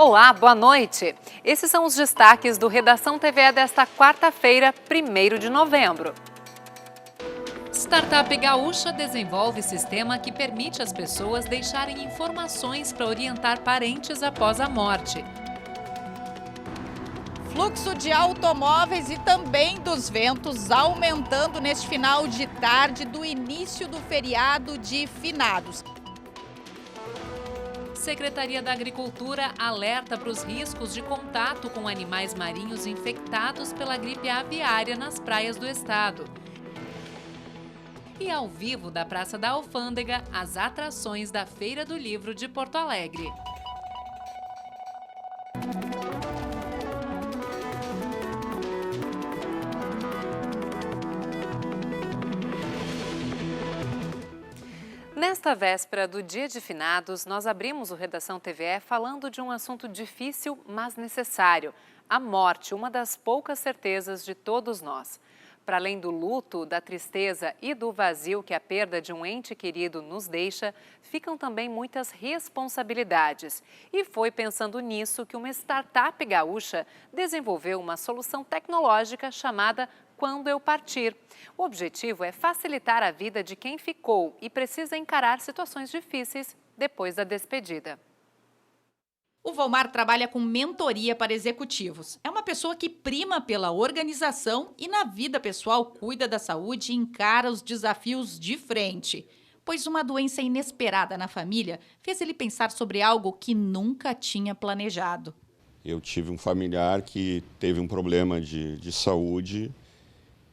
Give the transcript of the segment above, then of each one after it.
Olá, boa noite. Esses são os destaques do Redação TVE desta quarta-feira, 1º de novembro. Startup gaúcha desenvolve sistema que permite às pessoas deixarem informações para orientar parentes após a morte. Fluxo de automóveis e também dos ventos aumentando neste final de tarde do início do feriado de finados. Secretaria da Agricultura alerta para os riscos de contato com animais marinhos infectados pela gripe aviária nas praias do estado. E ao vivo da Praça da Alfândega, as atrações da Feira do Livro de Porto Alegre. Nesta véspera do Dia de Finados, nós abrimos o Redação TVE falando de um assunto difícil, mas necessário: a morte, uma das poucas certezas de todos nós. Para além do luto, da tristeza e do vazio que a perda de um ente querido nos deixa, ficam também muitas responsabilidades. E foi pensando nisso que uma startup gaúcha desenvolveu uma solução tecnológica chamada Quando Eu Partir. O objetivo é facilitar a vida de quem ficou e precisa encarar situações difíceis depois da despedida. O Volmar trabalha com mentoria para executivos. É uma pessoa que prima pela organização e na vida pessoal cuida da saúde e encara os desafios de frente. Pois uma doença inesperada na família fez ele pensar sobre algo que nunca tinha planejado. Eu tive um familiar que teve um problema de saúde.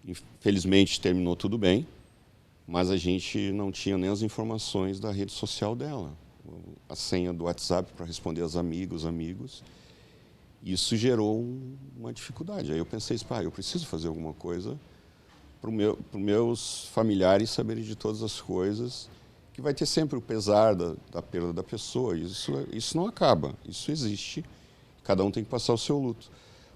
Infelizmente terminou tudo bem, mas a gente não tinha nem as informações da rede social dela. A senha do WhatsApp para responder aos amigos. Isso gerou uma dificuldade. Aí eu pensei, eu preciso fazer alguma coisa para os meus familiares saberem de todas as coisas, que vai ter sempre o pesar da perda da pessoa. Isso não acaba, isso existe. Cada um tem que passar o seu luto.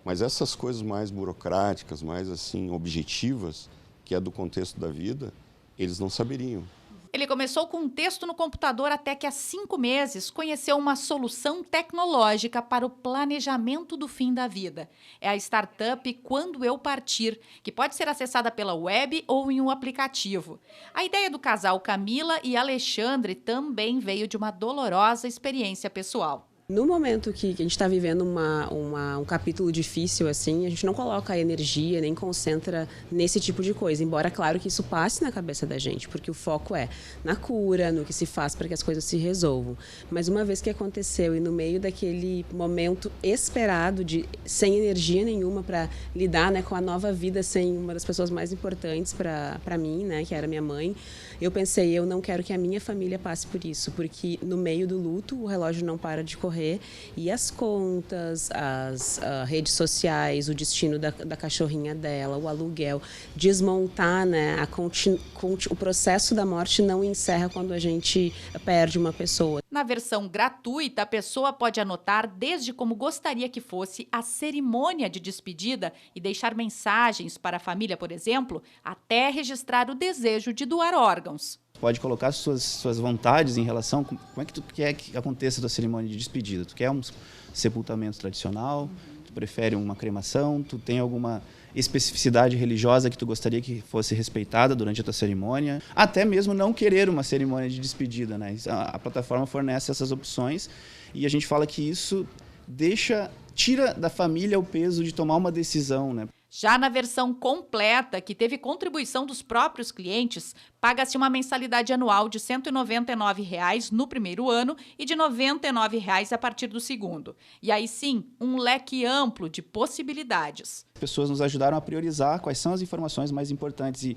Mas essas coisas mais burocráticas, mais assim objetivas, que é do contexto da vida, eles não saberiam. Ele começou com um texto no computador até que há 5 meses conheceu uma solução tecnológica para o planejamento do fim da vida. É a startup Quando Eu Partir, que pode ser acessada pela web ou em um aplicativo. A ideia do casal Camila e Alexandre também veio de uma dolorosa experiência pessoal. No momento que a gente está vivendo um capítulo difícil, assim, a gente não coloca a energia, nem concentra nesse tipo de coisa. Embora, claro, que isso passe na cabeça da gente, porque o foco é na cura, no que se faz para que as coisas se resolvam. Mas uma vez que aconteceu e no meio daquele momento esperado, sem energia nenhuma para lidar, né, com a nova vida, sem uma das pessoas mais importantes para mim, né, que era minha mãe, eu pensei, eu não quero que a minha família passe por isso, porque no meio do luto o relógio não para de correr. E as contas, as redes sociais, o destino da cachorrinha dela, o aluguel, desmontar, né, o processo da morte não encerra quando a gente perde uma pessoa. Na versão gratuita, a pessoa pode anotar desde como gostaria que fosse a cerimônia de despedida e deixar mensagens para a família, por exemplo, até registrar o desejo de doar órgãos. Pode colocar suas vontades em relação como é que tu quer que aconteça a tua cerimônia de despedida. Tu quer um sepultamento tradicional? Tu prefere uma cremação? Tu tem alguma especificidade religiosa que tu gostaria que fosse respeitada durante a tua cerimônia? Até mesmo não querer uma cerimônia de despedida, né? A plataforma fornece essas opções e a gente fala que isso tira da família o peso de tomar uma decisão, né? Já na versão completa, que teve contribuição dos próprios clientes, paga-se uma mensalidade anual de R$ 199,00 no primeiro ano e de R$ 99,00 a partir do segundo. E aí sim, um leque amplo de possibilidades. As pessoas nos ajudaram a priorizar quais são as informações mais importantes e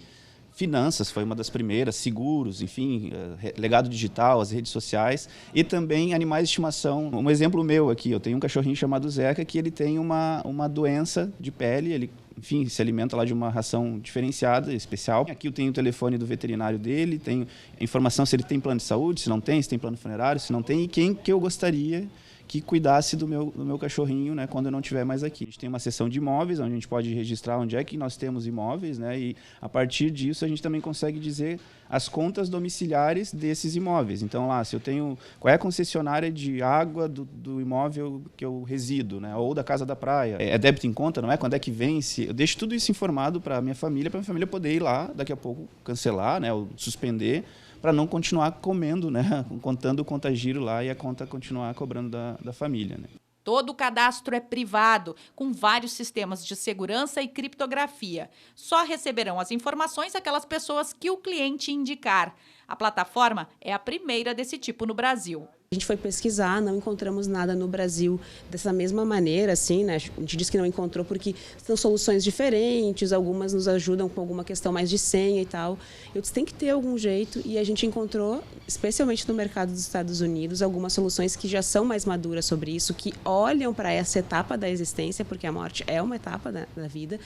finanças foi uma das primeiras, seguros, enfim, legado digital, as redes sociais e também animais de estimação. Um exemplo meu aqui, eu tenho um cachorrinho chamado Zeca que ele tem uma doença de pele, ele, enfim, se alimenta lá de uma ração diferenciada, especial. Aqui eu tenho o telefone do veterinário dele, tenho a informação se ele tem plano de saúde, se não tem, se tem plano funerário, se não tem e quem que eu gostaria que cuidasse do meu cachorrinho, né, quando eu não estiver mais aqui. A gente tem uma seção de imóveis, onde a gente pode registrar onde é que nós temos imóveis, né, e a partir disso a gente também consegue dizer as contas domiciliares desses imóveis. Então, lá, se eu tenho... Qual é a concessionária de água do imóvel que eu resido, né, ou da casa da praia? É débito em conta, não é? Quando é que vence? Eu deixo tudo isso informado para a minha família poder ir lá, daqui a pouco, cancelar, né, ou suspender, para não continuar comendo, né, contando o contagiro lá e a conta continuar cobrando da família, né. Todo o cadastro é privado, com vários sistemas de segurança e criptografia. Só receberão as informações aquelas pessoas que o cliente indicar. A plataforma é a primeira desse tipo no Brasil. A gente foi pesquisar, não encontramos nada no Brasil dessa mesma maneira, assim, né? A gente disse que não encontrou porque são soluções diferentes, algumas nos ajudam com alguma questão mais de senha e tal. Eu disse, tem que ter algum jeito, e a gente encontrou, especialmente no mercado dos Estados Unidos, algumas soluções que já são mais maduras sobre isso, que olham para essa etapa da existência, porque a morte é uma etapa da vida,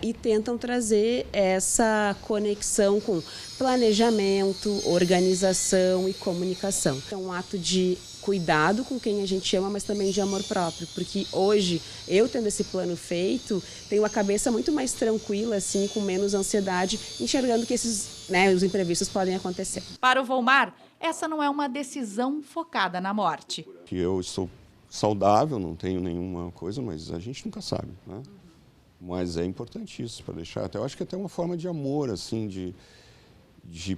e tentam trazer essa conexão com planejamento, organização e comunicação. É um ato de cuidado com quem a gente ama, mas também de amor próprio, porque hoje, eu tendo esse plano feito, tenho a cabeça muito mais tranquila, assim, com menos ansiedade, enxergando que esses, né, os imprevistos podem acontecer. Para o Volmar, essa não é uma decisão focada na morte. Eu estou saudável, não tenho nenhuma coisa, mas a gente nunca sabe, né? Mas é importante isso, para deixar, até eu acho que até uma forma de amor, assim, de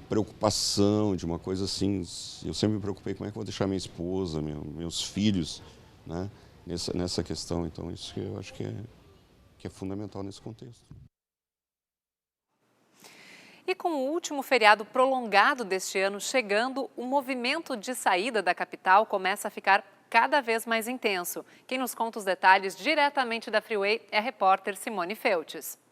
preocupação, de uma coisa assim. Eu sempre me preocupei como é que eu vou deixar minha esposa, meus filhos, né, nessa questão. Então, isso que eu acho que é fundamental nesse contexto. E com o último feriado prolongado deste ano chegando, o movimento de saída da capital começa a ficar cada vez mais intenso. Quem nos conta os detalhes diretamente da Freeway é a repórter Simone Feltes.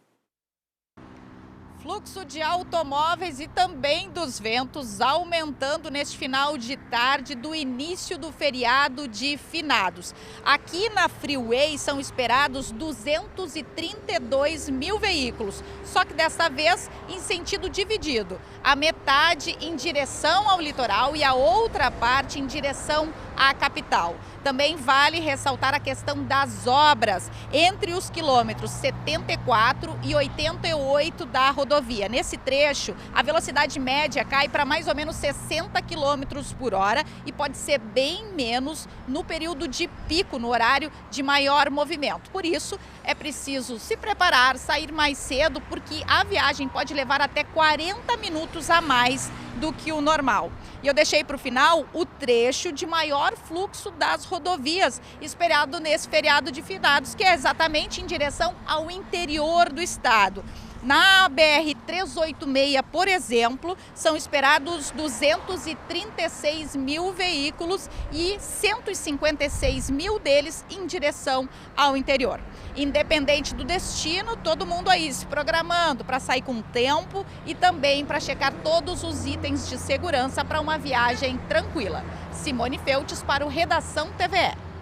Fluxo de automóveis e também dos ventos aumentando neste final de tarde do início do feriado de finados. Aqui na Freeway são esperados 232 mil veículos, só que desta vez em sentido dividido. A metade em direção ao litoral e a outra parte em direção à capital. Também vale ressaltar a questão das obras entre os quilômetros 74 e 88 da rodovia. Nesse trecho, a velocidade média cai para mais ou menos 60 km por hora e pode ser bem menos no período de pico, no horário de maior movimento. Por isso, é preciso se preparar, sair mais cedo, porque a viagem pode levar até 40 minutos a mais do que o normal. E eu deixei para o final o trecho de maior fluxo das rodovias, esperado nesse feriado de finados, que é exatamente em direção ao interior do estado. Na BR-386, por exemplo, são esperados 236 mil veículos e 156 mil deles em direção ao interior. Independente do destino, todo mundo aí se programando para sair com tempo e também para checar todos os itens de segurança para uma viagem tranquila. Simone Feltes para o Redação TVE.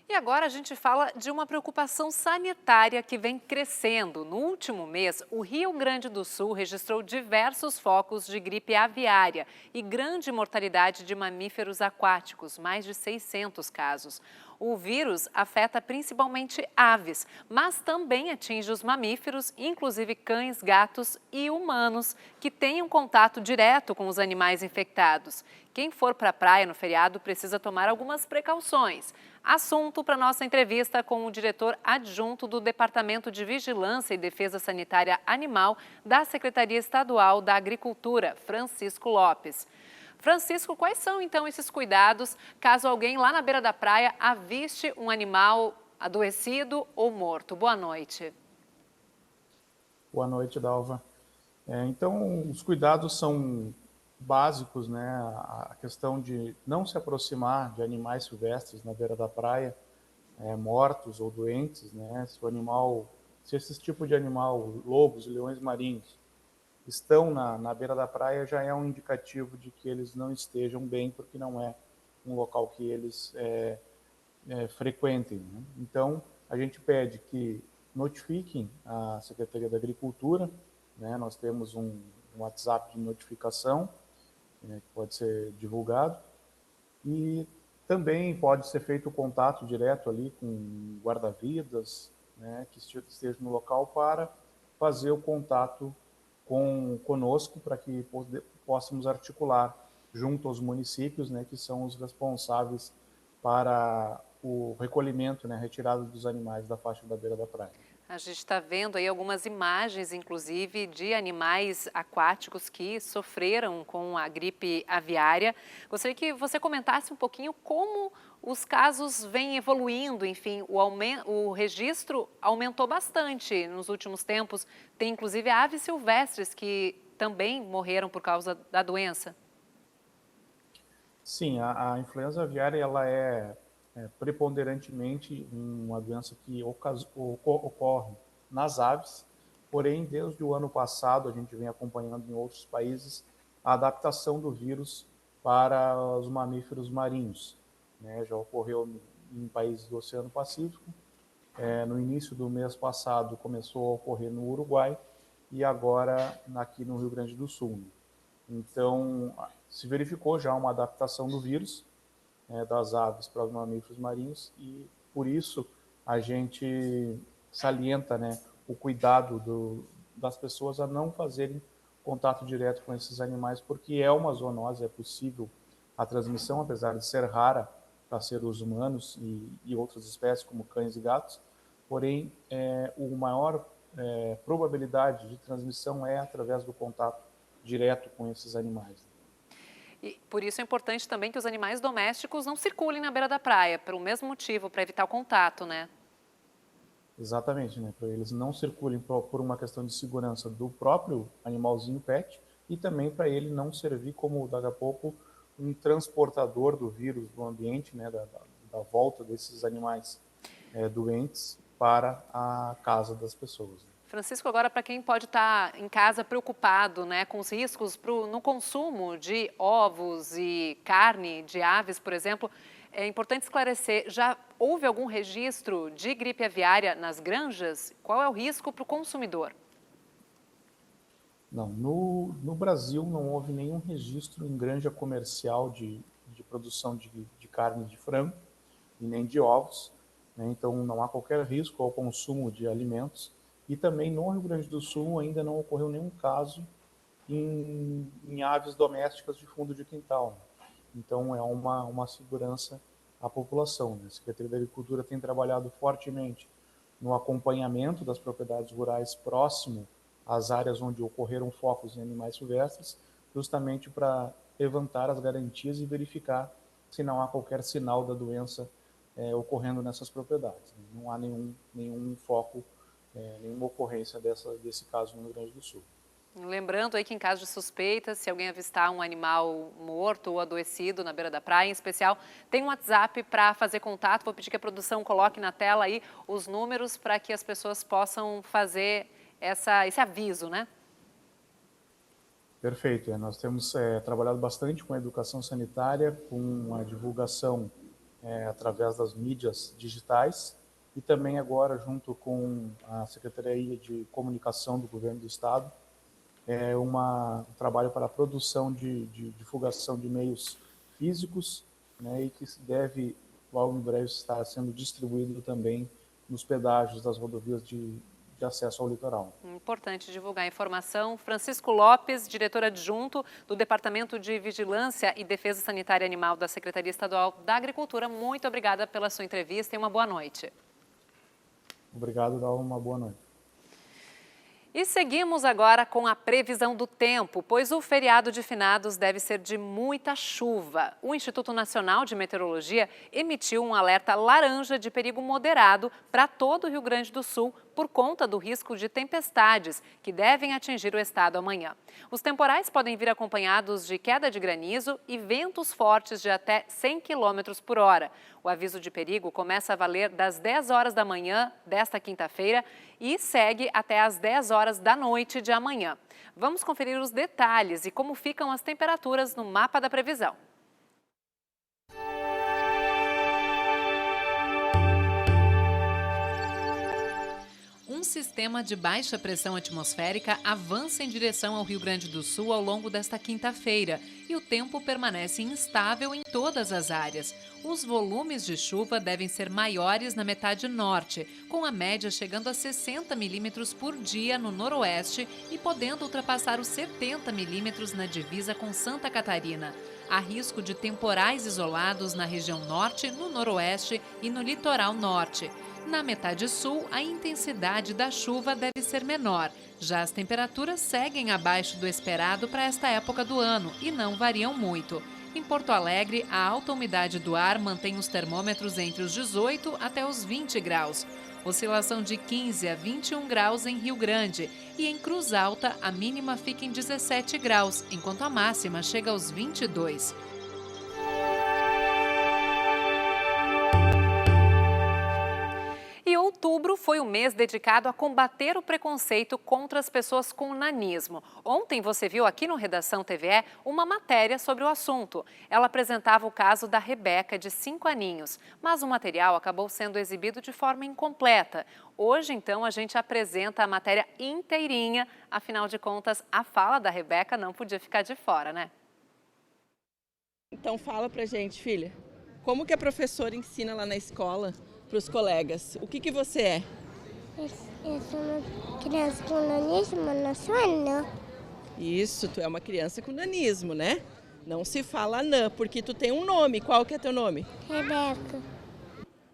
E agora a gente fala de uma preocupação sanitária que vem crescendo. No último mês, o Rio Grande do Sul registrou diversos focos de gripe aviária e grande mortalidade de mamíferos aquáticos, mais de 600 casos. O vírus afeta principalmente aves, mas também atinge os mamíferos, inclusive cães, gatos e humanos, que têm um contato direto com os animais infectados. Quem for para a praia no feriado precisa tomar algumas precauções. Assunto para nossa entrevista com o diretor adjunto do Departamento de Vigilância e Defesa Sanitária Animal da Secretaria Estadual da Agricultura, Francisco Lopes. Francisco, quais são então esses cuidados caso alguém lá na beira da praia aviste um animal adoecido ou morto? Boa noite. Boa noite, Dalva. Então, os cuidados são básicos, né? A questão de não se aproximar de animais silvestres na beira da praia, mortos ou doentes, né? Se esse tipo de animal, lobos e leões marinhos, estão na beira da praia, já é um indicativo de que eles não estejam bem, porque não é um local que eles frequentem, né? Então, a gente pede que notifiquem a Secretaria da Agricultura, né? Nós temos um WhatsApp de notificação, que pode ser divulgado, e Também pode ser feito o contato direto ali com guarda-vidas, né, que esteja no local para fazer o contato conosco para que possamos articular junto aos municípios, né, que são os responsáveis para o recolhimento, né, retirada dos animais da faixa da beira da praia. A gente está vendo aí algumas imagens, inclusive, de animais aquáticos que sofreram com a gripe aviária. Gostaria que você comentasse um pouquinho como os casos vêm evoluindo, enfim, o registro aumentou bastante nos últimos tempos. Tem, inclusive, aves silvestres que também morreram por causa da doença. Sim, a influenza aviária ela é preponderantemente uma doença que ocorre nas aves, porém, desde o ano passado, a gente vem acompanhando em outros países a adaptação do vírus para os mamíferos marinhos, né? Já ocorreu em países do Oceano Pacífico, no início do mês passado começou a ocorrer no Uruguai e agora aqui no Rio Grande do Sul. Então, se verificou já uma adaptação do vírus, das aves para os mamíferos marinhos e, por isso, a gente salienta, né, o cuidado das pessoas a não fazerem contato direto com esses animais, porque é uma zoonose, é possível a transmissão, apesar de ser rara para seres humanos e outras espécies, como cães e gatos, porém, o maior probabilidade de transmissão é através do contato direto com esses animais. E por isso é importante também que os animais domésticos não circulem na beira da praia, pelo mesmo motivo, para evitar o contato, né? Exatamente, né? Para eles não circulem por uma questão de segurança do próprio animalzinho pet e também para ele não servir como, daqui a pouco, um transportador do vírus do ambiente, né? Da volta desses animais doentes para a casa das pessoas. Francisco, agora para quem pode estar em casa preocupado, né, com os riscos no consumo de ovos e carne de aves, por exemplo, é importante esclarecer, já houve algum registro de gripe aviária nas granjas? Qual é o risco para o consumidor? Não, no Brasil não houve nenhum registro em granja comercial de produção de carne de frango e nem de ovos, né? Então não há qualquer risco ao consumo de alimentos. E também no Rio Grande do Sul ainda não ocorreu nenhum caso em aves domésticas de fundo de quintal. Então é uma segurança à população, né? A Secretaria da Agricultura tem trabalhado fortemente no acompanhamento das propriedades rurais próximo às áreas onde ocorreram focos em animais silvestres, justamente para levantar as garantias e verificar se não há qualquer sinal da doença ocorrendo nessas propriedades. Não há nenhum foco, nenhuma ocorrência desse caso no Rio Grande do Sul. Lembrando aí que em caso de suspeita, se alguém avistar um animal morto ou adoecido na beira da praia, em especial, tem um WhatsApp para fazer contato. Vou pedir que a produção coloque na tela aí os números para que as pessoas possam fazer esse aviso, né? Perfeito. Nós temos trabalhado bastante com a educação sanitária, com a divulgação através das mídias digitais e também agora junto com a Secretaria de Comunicação do Governo do Estado, um trabalho para a produção de divulgação de meios físicos, né, e que deve, logo em breve, estar sendo distribuído também nos pedágios das rodovias de acesso ao litoral. Importante divulgar a informação. Francisco Lopes, diretor adjunto do Departamento de Vigilância e Defesa Sanitária Animal da Secretaria Estadual da Agricultura, muito obrigada pela sua entrevista e uma boa noite. Obrigado, Dalva, uma boa noite. E seguimos agora com a previsão do tempo, pois o feriado de finados deve ser de muita chuva. O Instituto Nacional de Meteorologia emitiu um alerta laranja de perigo moderado para todo o Rio Grande do Sul por conta do risco de tempestades que devem atingir o estado amanhã. Os temporais podem vir acompanhados de queda de granizo e ventos fortes de até 100 km por hora. O aviso de perigo começa a valer das 10 horas da manhã desta quinta-feira e segue até as 10 horas da noite de amanhã. Vamos conferir os detalhes e como ficam as temperaturas no mapa da previsão. Um sistema de baixa pressão atmosférica avança em direção ao Rio Grande do Sul ao longo desta quinta-feira e o tempo permanece instável em todas as áreas. Os volumes de chuva devem ser maiores na metade norte, com a média chegando a 60 milímetros por dia no noroeste e podendo ultrapassar os 70 milímetros na divisa com Santa Catarina. Há risco de temporais isolados na região norte, no noroeste e no litoral norte. Na metade sul, a intensidade da chuva deve ser menor. Já as temperaturas seguem abaixo do esperado para esta época do ano e não variam muito. Em Porto Alegre, a alta umidade do ar mantém os termômetros entre os 18 até os 20 graus. Oscilação de 15 a 21 graus em Rio Grande. E em Cruz Alta, a mínima fica em 17 graus, enquanto a máxima chega aos 22. E outubro foi o mês dedicado a combater o preconceito contra as pessoas com nanismo. Ontem você viu aqui no Redação TVE uma matéria sobre o assunto. Ela apresentava o caso da Rebeca, de 5 aninhos, mas o material acabou sendo exibido de forma incompleta. Hoje, então, a gente apresenta a matéria inteirinha, afinal de contas, a fala da Rebeca não podia ficar de fora, né? Então fala pra gente, filha, como que a professora ensina lá na escola para os colegas? O que você é? Eu sou uma criança com nanismo, não sou anã. Isso, tu é uma criança com nanismo, né? Não se fala anã, porque tu tem um nome. Qual que é teu nome? Rebeca.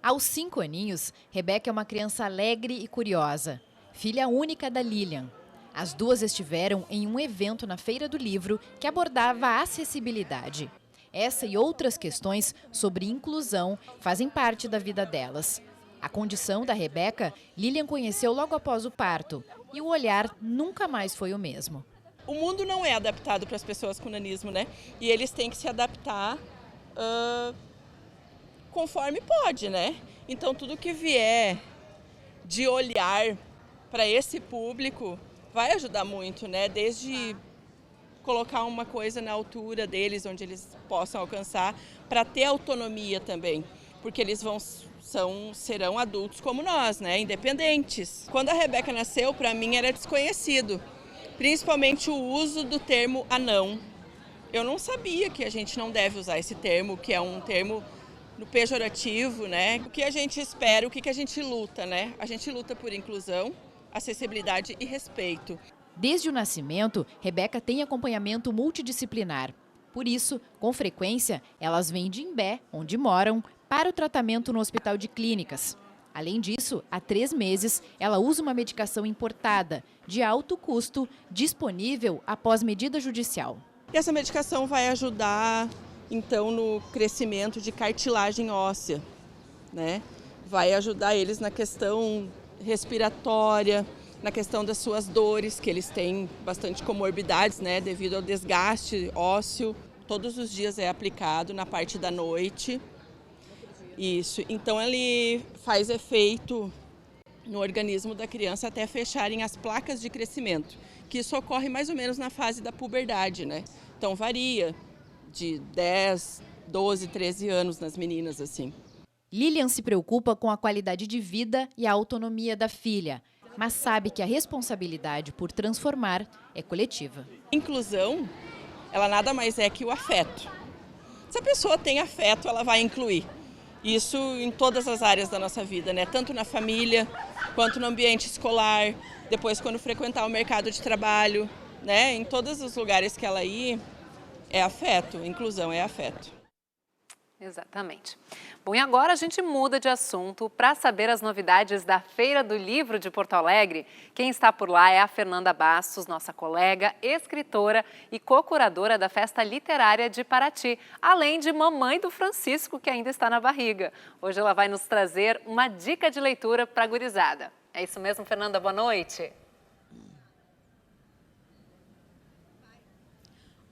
Aos 5 aninhos, Rebeca é uma criança alegre e curiosa, filha única da Lilian. As duas estiveram em um evento na Feira do Livro que abordava a acessibilidade. Essa e outras questões sobre inclusão fazem parte da vida delas. A condição da Rebeca, Lilian conheceu logo após o parto e o olhar nunca mais foi o mesmo. O mundo não é adaptado para as pessoas com nanismo, né? E eles têm que se adaptar conforme pode, né? Então tudo que vier de olhar para esse público vai ajudar muito, né? Desde colocar uma coisa na altura deles, onde eles possam alcançar, para ter autonomia também, porque eles serão adultos como nós, né? Independentes. Quando a Rebeca nasceu, para mim era desconhecido, principalmente o uso do termo anão. Eu não sabia que a gente não deve usar esse termo, que é um termo no pejorativo, né? O que a gente espera, o que a gente luta, né? A gente luta por inclusão, acessibilidade e respeito. Desde o nascimento, Rebeca tem acompanhamento multidisciplinar. Por isso, com frequência, elas vêm de Imbé, onde moram, para o tratamento no Hospital de Clínicas. Além disso, há 3 meses, ela usa uma medicação importada, de alto custo, disponível após medida judicial. E essa medicação vai ajudar, então, no crescimento de cartilagem óssea, né? Vai ajudar eles na questão respiratória, na questão das suas dores, que eles têm bastante comorbidades, né, devido ao desgaste ósseo. Todos os dias é aplicado na parte da noite. Isso. Então ele faz efeito no organismo da criança até fecharem as placas de crescimento, que isso ocorre mais ou menos na fase da puberdade, né? Então varia de 10, 12, 13 anos nas meninas, assim. Lilian se preocupa com a qualidade de vida e a autonomia da filha, mas sabe que a responsabilidade por transformar é coletiva. Inclusão, ela nada mais é que o afeto. Se a pessoa tem afeto, ela vai incluir. Isso em todas as áreas da nossa vida, né? Tanto na família, quanto no ambiente escolar, depois quando frequentar o mercado de trabalho, né? Em todos os lugares que ela ir, é afeto, inclusão é afeto. Exatamente. Bom, e agora a gente muda de assunto para saber as novidades da Feira do Livro de Porto Alegre. Quem está por lá é a Fernanda Bastos, nossa colega, escritora e co-curadora da Festa Literária de Paraty, além de mamãe do Francisco, que ainda está na barriga. Hoje ela vai nos trazer uma dica de leitura para a gurizada. É isso mesmo, Fernanda? Boa noite.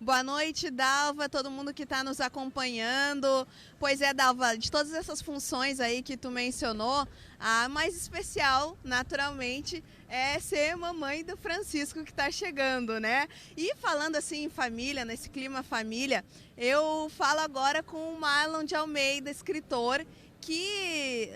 Boa noite, Dalva, todo mundo que está nos acompanhando. Pois é, Dalva, de todas essas funções aí que tu mencionou, a mais especial, naturalmente, é ser mamãe do Francisco que está chegando, né? E falando assim em família, nesse clima família, eu falo agora com o Marlon de Almeida, escritor, que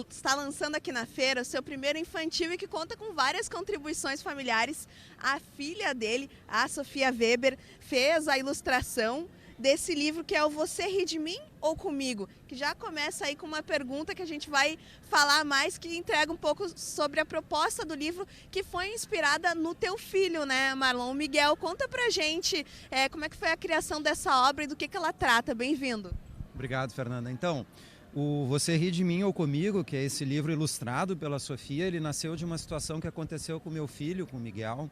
está lançando aqui na feira o seu primeiro infantil e que conta com várias contribuições familiares. A filha dele, a Sofia Weber, fez a ilustração desse livro que é o Você Ri de Mim ou Comigo? Que já começa aí com uma pergunta que a gente vai falar mais, que entrega um pouco sobre a proposta do livro, que foi inspirada no teu filho, né, Marlon? O Miguel, conta pra gente como é que foi a criação dessa obra e do que ela trata. Bem-vindo. Obrigado, Fernanda. Então, o Você Ri de Mim ou Comigo, que é esse livro ilustrado pela Sofia, ele nasceu de uma situação que aconteceu com meu filho, com o Miguel.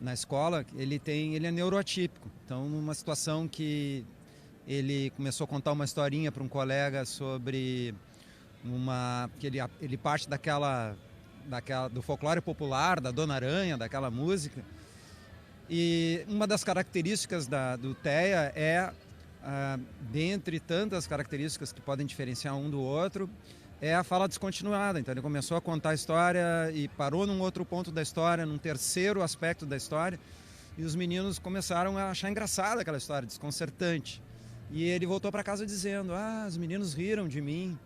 Na escola, ele é neuroatípico. Então, numa situação que ele começou a contar uma historinha para um colega sobre que ele parte do folclore popular, da Dona Aranha, daquela música. E uma das características do TEA é, dentre tantas características que podem diferenciar um do outro, é a fala descontinuada. Então ele começou a contar a história e parou num outro ponto da história, num terceiro aspecto da história, e os meninos começaram a achar engraçada aquela história, desconcertante. E ele voltou para casa dizendo: os meninos riram de mim.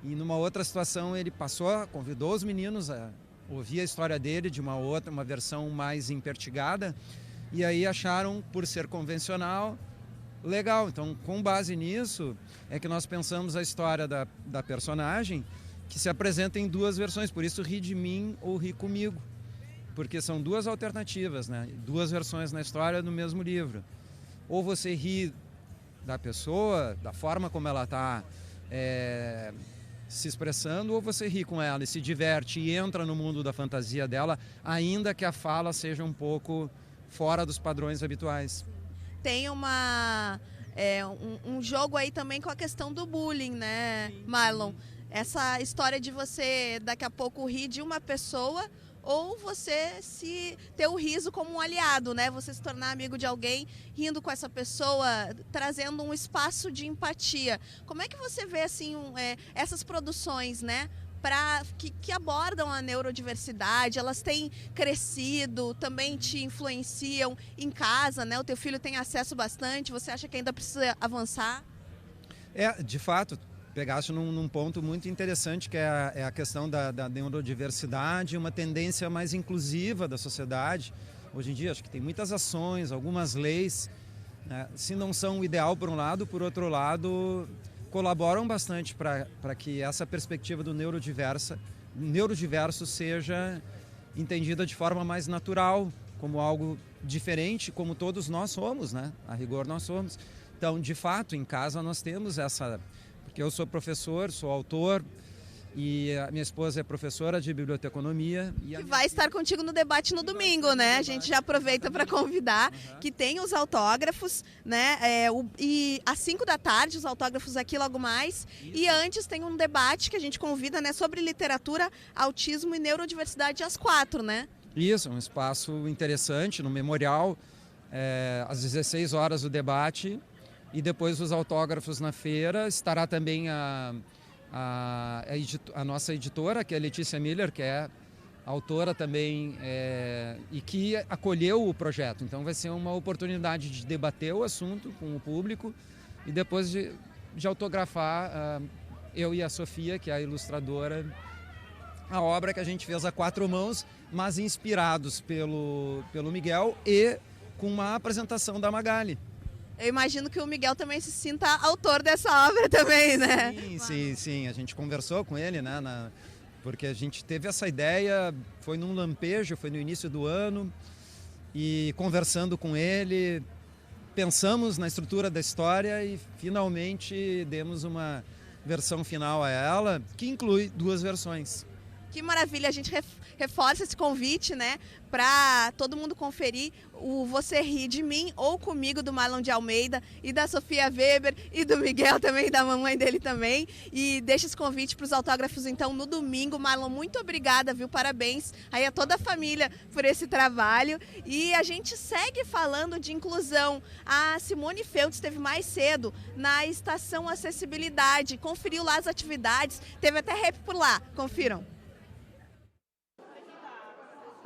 E numa outra situação ele convidou os meninos a ouvir a história dele de uma versão mais empertigada, e aí acharam, por ser convencional, legal. Então, com base nisso, é que nós pensamos a história da personagem, que se apresenta em duas versões. Por isso, Ri de Mim ou Ri Comigo. Porque são duas alternativas, né? Duas versões na história do mesmo livro. Ou você ri da pessoa, da forma como ela está se expressando, ou você ri com ela e se diverte e entra no mundo da fantasia dela, ainda que a fala seja um pouco fora dos padrões habituais. Tem um jogo aí também com a questão do bullying, né, Marlon? Essa história de você daqui a pouco rir de uma pessoa ou você ter o riso como um aliado, né? Você se tornar amigo de alguém, rindo com essa pessoa, trazendo um espaço de empatia. Como é que você vê assim essas produções, né? Que abordam a neurodiversidade, elas têm crescido, também te influenciam em casa, né? O teu filho tem acesso bastante, você acha que ainda precisa avançar? De fato, pegaste num ponto muito interessante, que é a questão da neurodiversidade, uma tendência mais inclusiva da sociedade. Hoje em dia, acho que tem muitas ações, algumas leis, né? Se não são o ideal por um lado, por outro lado, colaboram bastante para que essa perspectiva do neurodiverso seja entendida de forma mais natural, como algo diferente, como todos nós somos, né? A rigor nós somos. Então, de fato, em casa nós temos porque eu sou professor, sou autor, e a minha esposa é professora de biblioteconomia. Que vai estar contigo no debate no domingo, né? A gente já aproveita para convidar, que tem os autógrafos, né? E às 5 da tarde, os autógrafos aqui logo mais. Isso. E antes tem um debate que a gente convida, né? Sobre literatura, autismo e neurodiversidade às 4, né? Isso, um espaço interessante no memorial, às 16 horas o debate, e depois os autógrafos na feira. Estará também a nossa editora, que é a Letícia Miller, que é autora também e que acolheu o projeto. Então vai ser uma oportunidade de debater o assunto com o público e depois de autografar, eu e a Sofia, que é a ilustradora, a obra que a gente fez a 4 mãos, mas inspirados pelo Miguel e com uma apresentação da Magali. Eu imagino que o Miguel também se sinta autor dessa obra também, né? Sim. A gente conversou com ele, né? Porque a gente teve essa ideia, foi num lampejo, foi no início do ano, e conversando com ele, pensamos na estrutura da história e finalmente demos uma versão final a ela, que inclui 2 versões. Que maravilha, a gente reforça esse convite, né, para todo mundo conferir o Você Ri de Mim ou Comigo, do Marlon de Almeida e da Sofia Weber e do Miguel também, da mamãe dele também. E deixa esse convite para os autógrafos então no domingo. Marlon, muito obrigada, viu? Parabéns aí a toda a família por esse trabalho. E a gente segue falando de inclusão. A Simone Feltz esteve mais cedo na Estação Acessibilidade, conferiu lá as atividades, teve até rap por lá, confiram.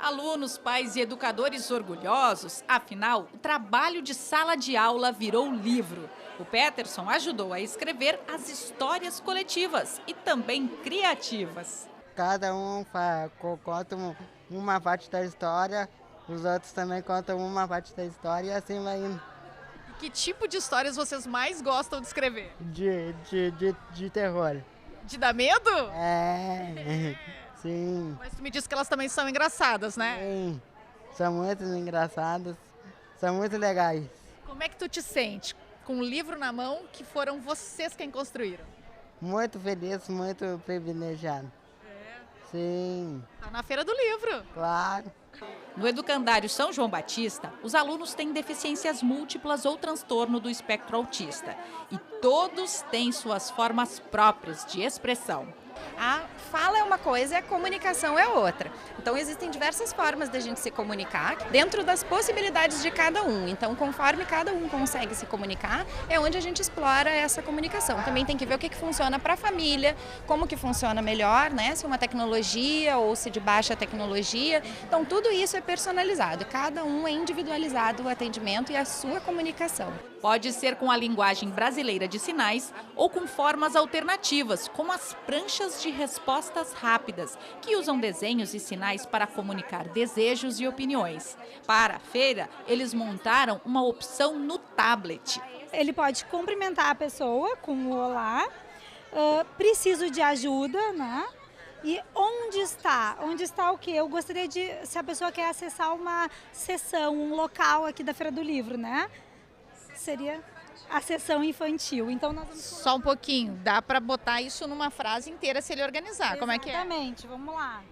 Alunos, pais e educadores orgulhosos, afinal, o trabalho de sala de aula virou livro. O Peterson ajudou a escrever as histórias coletivas e também criativas. Cada um conta uma parte da história, os outros também contam uma parte da história e assim vai indo. Que tipo de histórias vocês mais gostam de escrever? De terror. De dar medo? É, sim. Mas tu me disse que elas também são engraçadas, né? Sim, são muito engraçadas, são muito legais. Como é que tu te sente com um livro na mão que foram vocês quem construíram? Muito feliz, muito privilegiado. Sim. Tá na Feira do Livro. Claro. No Educandário São João Batista, os alunos têm deficiências múltiplas ou transtorno do espectro autista. E todos têm suas formas próprias de expressão. A fala é uma coisa e a comunicação é outra. Então existem diversas formas da gente se comunicar dentro das possibilidades de cada um. Então conforme cada um consegue se comunicar, é onde a gente explora essa comunicação. Também tem que ver o que funciona para a família, como que funciona melhor, né? Se uma tecnologia ou se de baixa tecnologia. Então tudo isso é personalizado. Cada um é individualizado o atendimento e a sua comunicação. Pode ser com a linguagem brasileira de sinais ou com formas alternativas, como as pranchas de respostas rápidas, que usam desenhos e sinais para comunicar desejos e opiniões. Para a feira, eles montaram uma opção no tablet. Ele pode cumprimentar a pessoa com o olá, preciso de ajuda, né? E onde está? Onde está o quê? Eu gostaria de, se a pessoa quer acessar uma sessão, um local aqui da Feira do Livro, né? Seria a sessão infantil. Então nós vamos... Só um pouquinho, dá para botar isso numa frase inteira se ele organizar. Exatamente. Como é que é? Exatamente, vamos lá.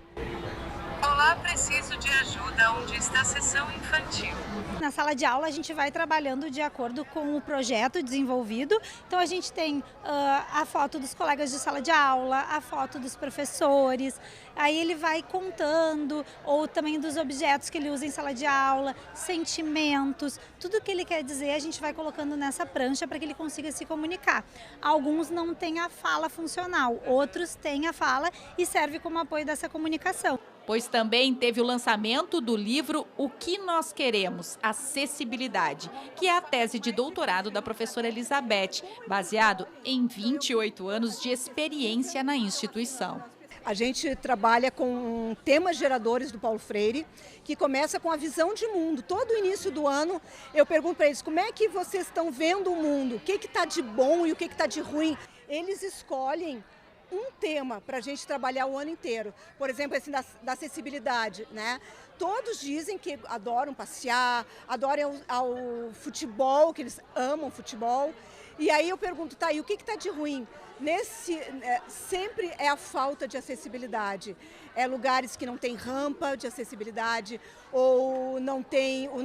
Olá, preciso de ajuda. Onde está a sessão infantil? Na sala de aula a gente vai trabalhando de acordo com o projeto desenvolvido. Então a gente tem a foto dos colegas de sala de aula, a foto dos professores. Aí ele vai contando, ou também dos objetos que ele usa em sala de aula, sentimentos, tudo que ele quer dizer a gente vai colocando nessa prancha para que ele consiga se comunicar. Alguns não têm a fala funcional, outros têm a fala e serve como apoio dessa comunicação. Pois também teve o lançamento do livro O que Nós Queremos, Acessibilidade, que é a tese de doutorado da professora Elizabeth, baseado em 28 anos de experiência na instituição. A gente trabalha com temas geradores do Paulo Freire, que começa com a visão de mundo. Todo o início do ano eu pergunto para eles como é que vocês estão vendo o mundo, o que está de bom e o que está de ruim. Eles escolhem um tema para a gente trabalhar o ano inteiro. Por exemplo, esse da acessibilidade, né? Todos dizem que adoram passear, adoram ao futebol, que eles amam futebol. E aí eu pergunto, tá, e o que está de ruim? Sempre é a falta de acessibilidade. É lugares que não tem rampa de acessibilidade, ou não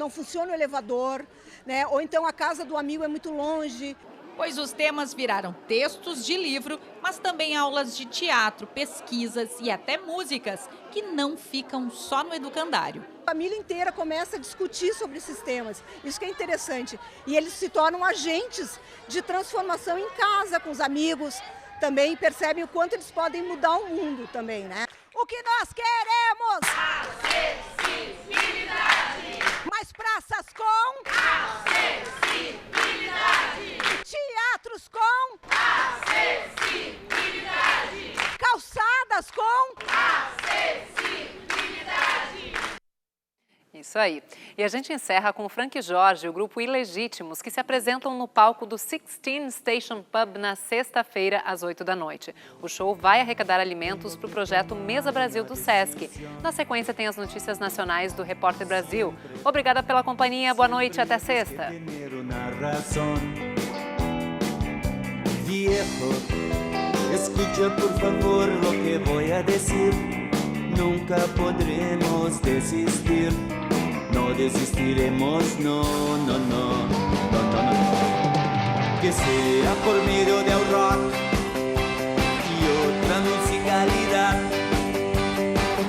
funciona o elevador, né? Ou então a casa do amigo é muito longe. Pois os temas viraram textos de livro, mas também aulas de teatro, pesquisas e até músicas, que não ficam só no educandário. A família inteira começa a discutir sobre esses temas, isso que é interessante. E eles se tornam agentes de transformação em casa, com os amigos, também percebem o quanto eles podem mudar o mundo também, né? O que nós queremos? Acessibilidade! Mais praças com? Acessibilidade! Teatros com? Acessibilidade! Calçadas com? Acessibilidade! Isso aí. E a gente encerra com o Frank Jorge e o grupo Ilegítimos, que se apresentam no palco do 16 Station Pub na sexta-feira, às 8 da noite. O show vai arrecadar alimentos para o projeto Mesa Brasil do Sesc. Na sequência tem as notícias nacionais do Repórter Brasil. Obrigada pela companhia, boa noite, até sexta. Viejo, escucha por favor lo que voy a decir. Nunca podremos desistir. No desistiremos, no, no, no, no, no, no. Que sea por medio del rock y otra musicalidad.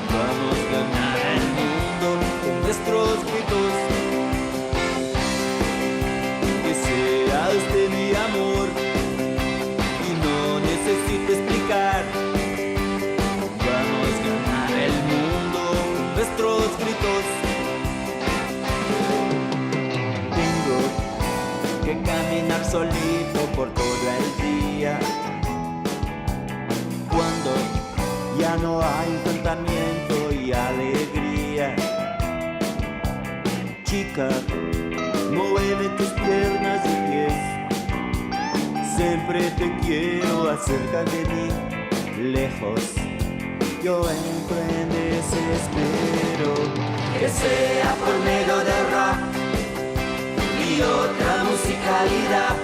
Vamos a ganar el mundo con nuestros gritos. Que sea usted mi amor y no necesito explicar. Vamos a ganar el mundo con nuestros gritos. Tengo que caminar solito ya no hay encantamiento y alegría. Chica, mueve tus piernas y pies, siempre te quiero acerca de mí, lejos, yo entro en desespero. Que sea por medio del rock y otra musicalidad,